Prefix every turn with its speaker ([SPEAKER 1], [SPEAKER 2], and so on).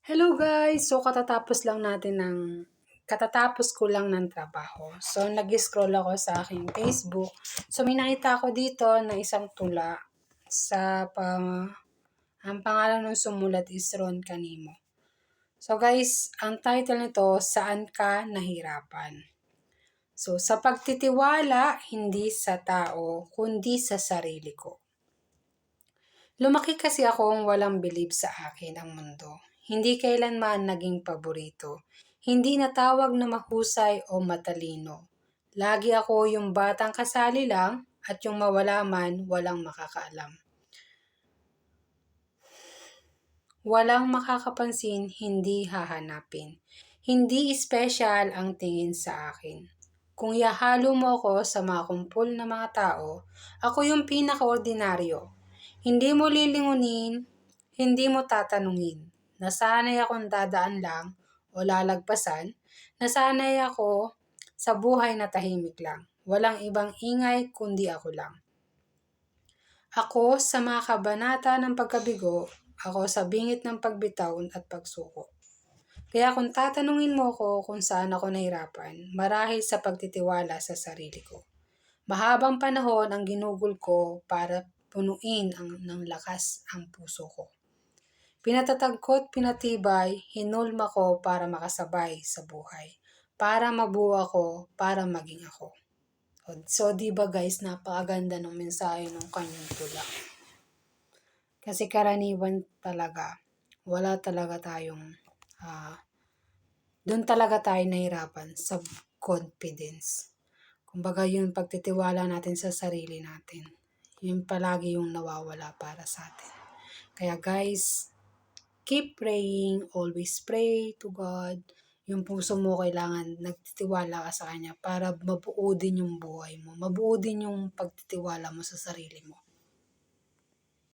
[SPEAKER 1] Hello guys! Katatapos ko lang ng trabaho. So, nag-scroll ako sa aking Facebook. So, may nakita ako dito na isang tula ang pangalan ng sumulat is Ron Canimo. So guys, ang title nito, Saan Ka Nahirapan? So, sa pagtitiwala, hindi sa tao, kundi sa sarili ko. Lumaki kasi akong walang bilib sa akin ang mundo. Hindi kailanman naging paborito. Hindi natawag na mahusay o matalino. Lagi ako yung batang kasali lang at yung mawala man walang makakaalam. Walang makakapansin, hindi hahanapin. Hindi espesyal ang tingin sa akin. Kung ihalo mo ako sa mga kumpol na mga tao, ako yung pinaka-ordinaryo. Hindi mo lilingunin, hindi mo tatanungin. Nasanay akong dadaan lang o lalagpasan. Nasanay ako sa buhay na tahimik lang. Walang ibang ingay kundi ako lang. Ako sa mga kabanata ng pagkabigo, ako sa bingit ng pagbitaw at pagsuko. Kaya kung tatanungin mo ko kung saan ako nahirapan, marahil sa pagtitiwala sa sarili ko. Mahabang panahon ang ginugol ko para punuin ng lakas ang puso ko. Pinatatag ko't pinatibay, hinulma ko para makasabay sa buhay. Para mabuo ako, para maging ako. So, di ba guys, napakaganda ng mensahe ng kanyang tula. Kasi karaniwan talaga, wala talaga tayong, doon talaga tayo nahirapan sa confidence. Kumbaga yung pagtitiwala natin sa sarili natin, yun palagi yung nawawala para sa atin. Kaya guys, keep praying, always pray to God. Yung puso mo kailangan nagtitiwala ka sa Kanya para mabuo din yung buhay mo. Mabuo din yung pagtitiwala mo sa sarili mo.